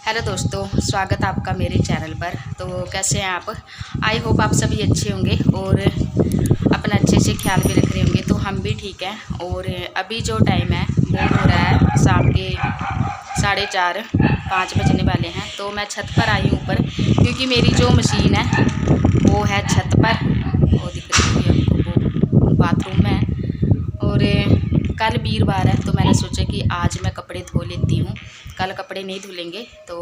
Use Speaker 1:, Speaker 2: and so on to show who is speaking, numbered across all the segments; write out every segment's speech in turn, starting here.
Speaker 1: Hello दोस्तों, स्वागत है आपका मेरे चैनल पर। तो कैसे हैं आप? आई होप आप सभी अच्छे होंगे और अपना अच्छे से ख्याल भी रख रहे होंगे। तो हम भी ठीक हैं। और अभी जो टाइम है वो हो रहा है शाम के 4:30-5 बजने वाले हैं। तो मैं छत पर आई हूँ ऊपर, क्योंकि मेरी जो मशीन है वो है छत पर। वो दिख रही है आपको, वो बाथरूम में है। और कल वीरवार है तो मैंने सोचा कि आज मैं कपड़े धो लेती हूँ। कल कपड़े नहीं धुलेंगे तो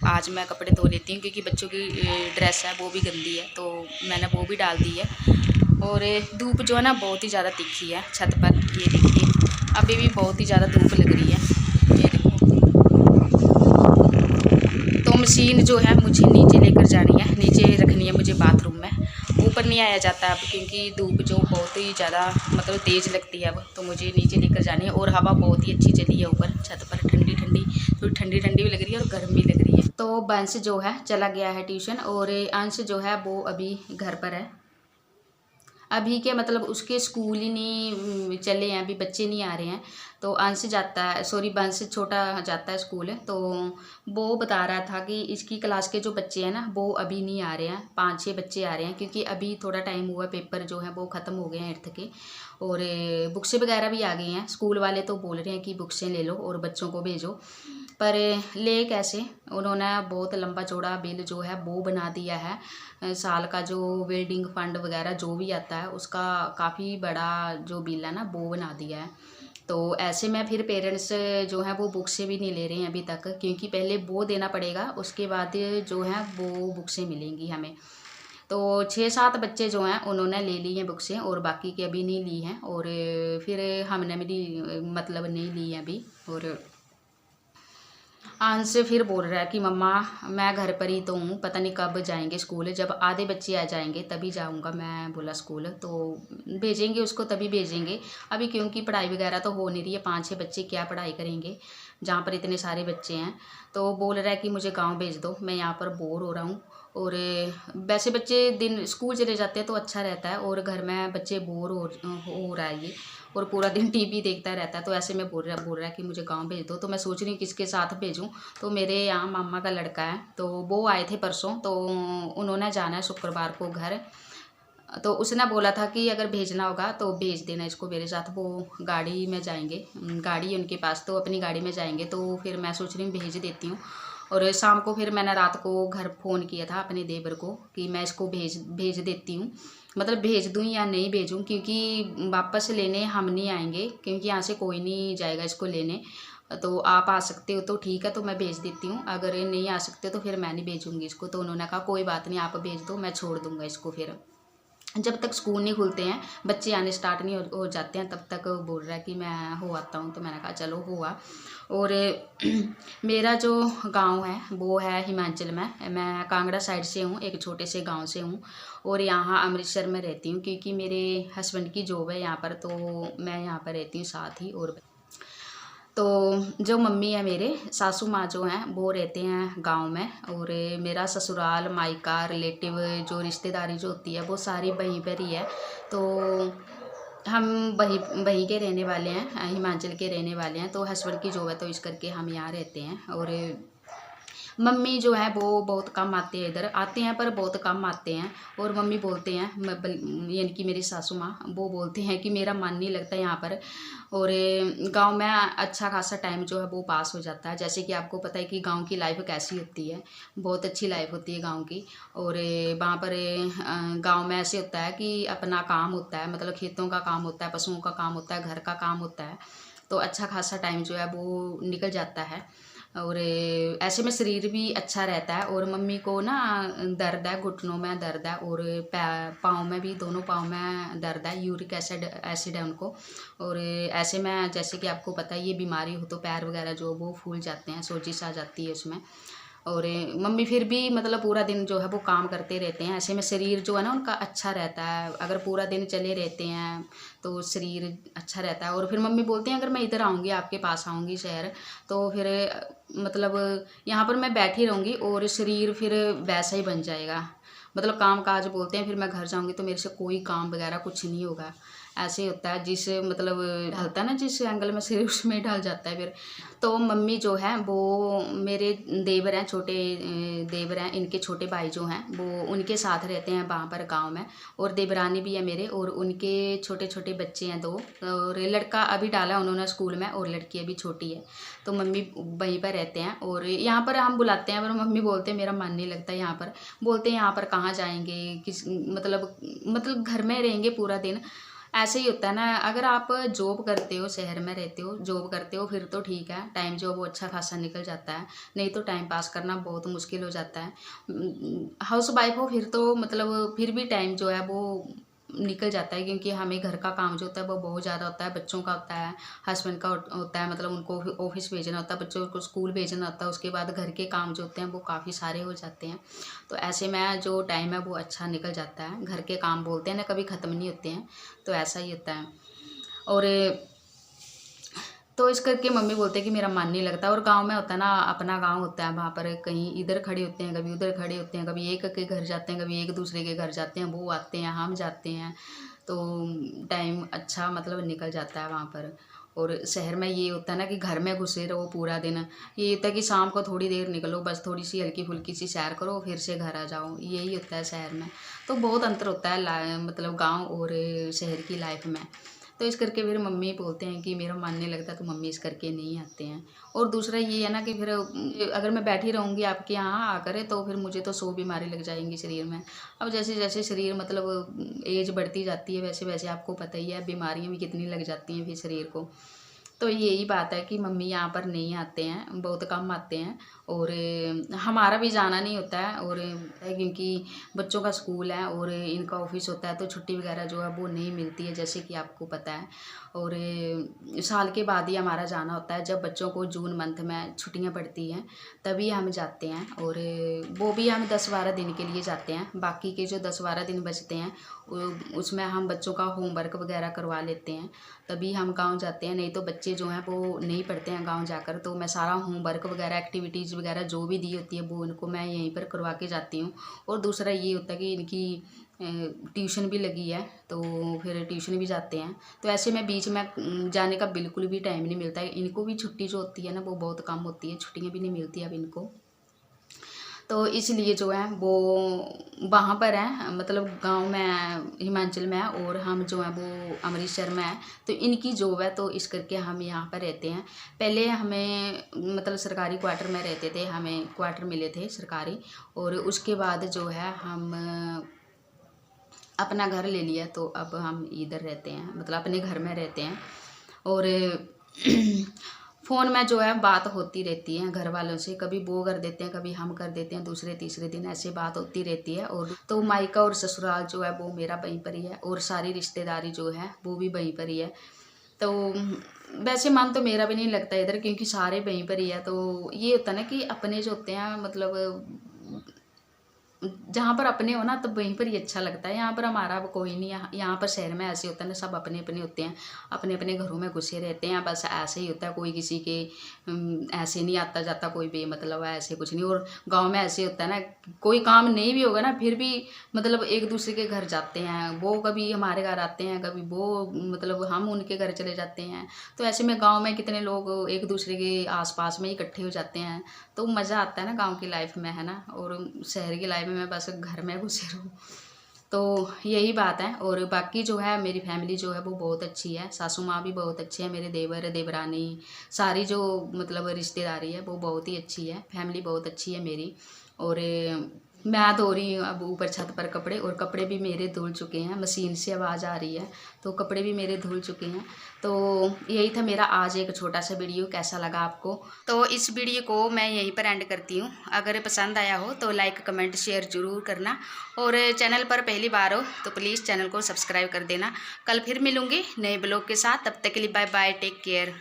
Speaker 1: आज मैं कपड़े धो लेती हूँ, क्योंकि बच्चों की ड्रेस है वो भी गंदी है तो मैंने वो भी डाल दी है। और धूप जो है ना बहुत ही ज़्यादा तीखी है छत पर। ये देखिए, अभी भी बहुत ही ज़्यादा धूप लग रही है, ये देखो। तो मशीन जो है मुझे नीचे लेकर जानी है, नीचे रखनी है मुझे बाथरूम में। ऊपर नहीं आया जाता अब, क्योंकि धूप जो बहुत ही ज़्यादा मतलब तेज़ लगती है अब। तो मुझे नीचे लेकर जानी है। और हवा बहुत ही अच्छी चली है ऊपर छत पर, ठंडी ठंडी, थोड़ी ठंडी ठंडी भी लग रही है और गर्म भी लग रही है। तो बंश जो है चला गया है ट्यूशन, और अंश जो है वो अभी घर पर है। अभी के मतलब उसके स्कूल ही नहीं चले हैं, अभी बच्चे नहीं आ रहे हैं। तो अंश जाता है, सॉरी बंश छोटा जाता है स्कूल। तो वो बता रहा था कि इसकी क्लास के जो बच्चे हैं ना वो अभी नहीं आ रहे हैं, 5-6 बच्चे आ रहे हैं, क्योंकि अभी थोड़ा टाइम हुआ, पेपर जो है वो ख़त्म हो गए हैं 8th के। और बुक्सें वगैरह भी आ गई हैं। स्कूल वाले तो बोल रहे हैं कि बुक्सें ले लो और बच्चों को भेजो, पर ले कैसे? उन्होंने बहुत लंबा चौड़ा बिल जो है वो बना दिया है। साल का जो वेल्डिंग फंड वगैरह जो भी आता है उसका काफ़ी बड़ा जो बिल है ना वो बना दिया है। तो ऐसे में फिर पेरेंट्स जो है वो बुक्सें भी नहीं ले रहे हैं अभी तक, क्योंकि पहले वो देना पड़ेगा, उसके बाद जो है वो बुक्सें मिलेंगी हमें। तो 6-7 बच्चे जो हैं उन्होंने ले ली हैं बुक्सें, और बाकी के अभी नहीं ली हैं। और फिर हमने भी मतलब नहीं ली हैं अभी। और अंश फिर बोल रहा है कि मम्मा मैं घर पर ही तो हूँ, पता नहीं कब जाएंगे स्कूल, जब आधे बच्चे आ जाएंगे तभी जाऊँगा। मैं बोला स्कूल तो भेजेंगे उसको, तभी भेजेंगे अभी, क्योंकि पढ़ाई वगैरह तो हो नहीं रही है। 5-6 बच्चे क्या पढ़ाई करेंगे जहाँ पर इतने सारे बच्चे हैं। तो बोल रहा है कि मुझे गाँव भेज दो, मैं यहाँ पर बोर हो रहा हूँ। और वैसे बच्चे दिन स्कूल चले जाते हैं तो अच्छा रहता है, और घर में बच्चे बोर हो रहा है ये, और पूरा दिन टीवी देखता रहता है। तो ऐसे में बोल रहा है कि मुझे गांव भेज दो। तो मैं सोच रही हूँ किसके साथ भेजूँ। तो मेरे यहाँ मामा का लड़का है, तो वो आए थे परसों, तो उन्होंने जाना है शुक्रवार को घर। तो उसने बोला था कि अगर भेजना होगा तो भेज देना इसको मेरे साथ। वो गाड़ी में जाएंगे, गाड़ी है उनके पास, तो अपनी गाड़ी में जाएंगे। तो फिर मैं सोच रही हूँ भेज देती हूँ। और शाम को फिर मैंने रात को घर फ़ोन किया था अपने देवर को कि मैं इसको भेज देती हूँ, मतलब भेज दूँ या नहीं भेजूँ, क्योंकि वापस लेने हम नहीं आएंगे, क्योंकि यहाँ से कोई नहीं जाएगा इसको लेने। तो आप आ सकते हो तो ठीक है, तो मैं भेज देती हूँ। अगर नहीं आ सकते तो फिर मैं नहीं भेजूँगी इसको। तो उन्होंने कहा कोई बात नहीं, आप भेज दो, मैं छोड़ दूँगा इसको। फिर जब तक स्कूल नहीं खुलते हैं, बच्चे आने स्टार्ट नहीं हो जाते हैं, तब तक बोल रहा है कि मैं हो आता हूँ। तो मैंने कहा चलो हुआ। और मेरा जो गांव है वो है हिमाचल में। मैं कांगड़ा साइड से हूँ, एक छोटे से गांव से हूँ, और यहाँ अमृतसर में रहती हूँ, क्योंकि मेरे हस्बैंड की जॉब है यहाँ पर। तो मैं यहाँ पर रहती हूँ साथ ही। और तो जो मम्मी है मेरे, सासू माँ जो हैं वो रहते हैं गांव में। और मेरा ससुराल, मायका, रिलेटिव जो रिश्तेदारी जो होती है वो सारी वहीं पर ही है। तो हम वहीं वहीं के रहने वाले हैं, हिमाचल के रहने वाले हैं। तो हस्बैंड की जॉब है तो इस करके हम यहाँ रहते हैं। और मम्मी जो है वो बहुत कम आते हैं, इधर आते हैं पर बहुत कम आते हैं। और मम्मी बोलते हैं, यानी कि मेरी सासू माँ, वो बोलते हैं कि मेरा मन नहीं लगता यहाँ पर। और गांव में अच्छा खासा टाइम जो है वो पास हो जाता है। जैसे कि आपको पता है कि गांव की लाइफ कैसी होती है, बहुत अच्छी लाइफ होती है गांव की। और वहाँ पर गांव में ऐसे होता है कि अपना काम होता है, मतलब खेतों का काम होता है, पशुओं का काम होता है, घर का काम होता है। तो अच्छा खासा टाइम जो है वो निकल जाता है। और ऐसे में शरीर भी अच्छा रहता है। और मम्मी को ना दर्द है, घुटनों में दर्द है, और पाँव में भी, दोनों पाँव में दर्द है, यूरिक एसिड है उनको। और ऐसे में जैसे कि आपको पता है ये बीमारी हो तो पैर वगैरह जो वो फूल जाते हैं, सोजिश आ जाती है उसमें। और मम्मी फिर भी मतलब पूरा दिन जो है वो काम करते रहते हैं। ऐसे में शरीर जो है ना उनका अच्छा रहता है, अगर पूरा दिन चले रहते हैं तो शरीर अच्छा रहता है। और फिर मम्मी बोलते हैं अगर मैं इधर आऊँगी, आपके पास आऊँगी शहर, तो फिर मतलब यहाँ पर मैं बैठी रहूँगी और शरीर फिर वैसा ही बन जाएगा। मतलब काम काज बोलते हैं, फिर मैं घर जाऊँगी तो मेरे से कोई काम वगैरह कुछ नहीं होगा। ऐसे होता है, जिस मतलब ढलता है ना जिस एंगल में सिर उसमें ही ढल जाता है फिर। तो मम्मी जो है वो मेरे देवर हैं, छोटे देवर हैं, इनके छोटे भाई जो हैं वो उनके साथ रहते हैं वहाँ पर गांव में, और देवरानी भी है मेरे, और उनके छोटे छोटे बच्चे हैं 2, और लड़का अभी डाला उन्होंने स्कूल में और लड़की अभी छोटी है। तो मम्मी वहीं पर रहते हैं, और यहाँ पर हम बुलाते हैं पर मम्मी बोलते हैं मेरा मन नहीं लगता यहाँ पर, बोलते हैं यहाँ पर कहाँ जाएंगे, किस मतलब घर में रहेंगे पूरा दिन। ऐसे ही होता है ना, अगर आप जॉब करते हो, शहर में रहते हो, जॉब करते हो, फिर तो ठीक है, टाइम जो वो अच्छा खासा निकल जाता है, नहीं तो टाइम पास करना बहुत मुश्किल हो जाता है। हाउस वाइफ हो फिर तो मतलब फिर भी टाइम जो है वो निकल जाता है, क्योंकि हमें घर का काम जो होता है वो बहुत ज़्यादा होता है, बच्चों का होता है, हस्बैंड का होता है, मतलब उनको ऑफिस भेजना होता है, बच्चों को स्कूल भेजना होता है, उसके बाद घर के काम जो होते हैं वो काफ़ी सारे हो जाते हैं। तो ऐसे में जो टाइम है वो अच्छा निकल जाता है, घर के काम बोलते हैं ना कभी ख़त्म नहीं होते हैं, तो ऐसा ही होता है। और तो इस करके मम्मी बोलते हैं कि मेरा मन नहीं लगता। और गांव में होता है ना, अपना गांव होता है, वहाँ पर कहीं इधर खड़े होते हैं, कभी उधर खड़े होते हैं, कभी एक के घर जाते हैं, कभी एक दूसरे के घर जाते हैं, वो आते हैं, हम जाते हैं, तो टाइम अच्छा मतलब निकल जाता है वहाँ पर। और शहर में ये होता है ना कि घर में घुसे रहो पूरा दिन, ये होता है कि शाम को थोड़ी देर निकलो, बस थोड़ी सी हल्की फुल्की सी सैर करो, फिर से घर आ जाओ, यही होता है शहर में। तो बहुत अंतर होता है मतलब गाँव और शहर की लाइफ में। तो इस करके फिर मम्मी बोलते हैं कि मेरा मन नहीं लगता, तो मम्मी इस करके नहीं आते हैं। और दूसरा ये है ना कि फिर अगर मैं बैठी रहूँगी आपके यहाँ आकर, तो फिर मुझे तो 100 बीमारी लग जाएंगी शरीर में। अब जैसे जैसे शरीर मतलब एज बढ़ती जाती है, वैसे वैसे आपको पता ही है बीमारियाँ भी कितनी लग जाती हैं फिर शरीर को। तो यही बात है कि मम्मी यहाँ पर नहीं आते हैं, बहुत कम आते हैं, और हमारा भी जाना नहीं होता है, और क्योंकि बच्चों का स्कूल है और इनका ऑफिस होता है, तो छुट्टी वगैरह जो है वो नहीं मिलती है, जैसे कि आपको पता है। और साल के बाद ही हमारा जाना होता है, जब बच्चों को जून मंथ में छुट्टियाँ पड़ती हैं तभी हम जाते हैं, और वो भी हम 10-12 दिन के लिए जाते हैं। बाकी के जो 10-12 दिन बचते हैं उसमें हम बच्चों का होमवर्क वगैरह करवा लेते हैं, तभी हम गांव जाते हैं। नहीं तो बच्चे जो हैं वो नहीं पढ़ते हैं गांव जाकर, तो मैं सारा होमवर्क वगैरह, एक्टिविटीज़ वगैरह जो भी दी होती है वो उनको मैं यहीं पर करवा के जाती हूँ। और दूसरा ये होता है कि इनकी ट्यूशन भी लगी है, तो फिर ट्यूशन भी जाते हैं। तो ऐसे में बीच में जाने का बिल्कुल भी टाइम नहीं मिलता है। इनको भी छुट्टी जो होती है ना वो बहुत कम होती है, छुट्टियाँ भी नहीं मिलती अब इनको, तो इसलिए जो है वो वहाँ पर है, मतलब गांव में हिमाचल में है, और हम जो है वो अमृतसर में है। तो इनकी जॉब है, तो इस करके हम यहाँ पर रहते हैं। पहले हमें मतलब सरकारी क्वार्टर में रहते थे, हमें क्वार्टर मिले थे सरकारी, और उसके बाद जो है हम अपना घर ले लिया, तो अब हम इधर रहते हैं, मतलब अपने घर में रहते हैं। और फ़ोन में जो है बात होती रहती है घर वालों से, कभी वो कर देते हैं, कभी हम कर देते हैं, दूसरे तीसरे दिन ऐसे बात होती रहती है। और तो मायका और ससुराल जो है वो मेरा वहीं पर ही है, और सारी रिश्तेदारी जो है वो भी वहीं पर ही है। तो वैसे मन तो मेरा भी नहीं लगता इधर, क्योंकि सारे वहीं पर ही है। तो ये होता है ना कि अपने जो होते हैं, मतलब जहाँ पर अपने हो ना, तब वहीं पर ही अच्छा लगता है। यहाँ पर हमारा अब कोई नहीं है, यहाँ पर शहर में ऐसे होता है ना, सब अपने अपने होते हैं, अपने अपने घरों में घुसे रहते हैं, बस ऐसे ही होता है, कोई किसी के ऐसे नहीं आता जाता, कोई बेमतलब है, ऐसे कुछ नहीं। और गांव में ऐसे होता है ना, कोई काम नहीं भी होगा ना फिर भी मतलब एक दूसरे के घर जाते हैं, वो कभी हमारे घर आते हैं, कभी वो मतलब हम उनके घर चले जाते हैं। तो ऐसे में गाँव में कितने लोग एक दूसरे के आसपास में इकट्ठे हो जाते हैं, तो मज़ा आता है ना गाँव की लाइफ में, है ना। और शहर की लाइफ में मैं बस घर में घुसे रहूँ, तो यही बात है। और बाकी जो है मेरी फैमिली जो है वो बहुत अच्छी है, सासू माँ भी बहुत अच्छी है, मेरे देवर देवरानी सारी जो मतलब रिश्तेदारी है वो बहुत ही अच्छी है, फैमिली बहुत अच्छी है मेरी। और मैं धो रही हूँ अब ऊपर छत पर कपड़े, और कपड़े भी मेरे धुल चुके हैं, मशीन से आवाज़ आ रही है, तो कपड़े भी मेरे धुल चुके हैं। तो यही था मेरा आज एक छोटा सा वीडियो, कैसा लगा आपको। तो इस वीडियो को मैं यहीं पर एंड करती हूँ। अगर पसंद आया हो तो लाइक कमेंट शेयर ज़रूर करना, और चैनल पर पहली बार हो तो प्लीज़ चैनल को सब्सक्राइब कर देना। कल फिर मिलूँगी नए ब्लॉग के साथ, तब तक के लिए बाय बाय, टेक केयर।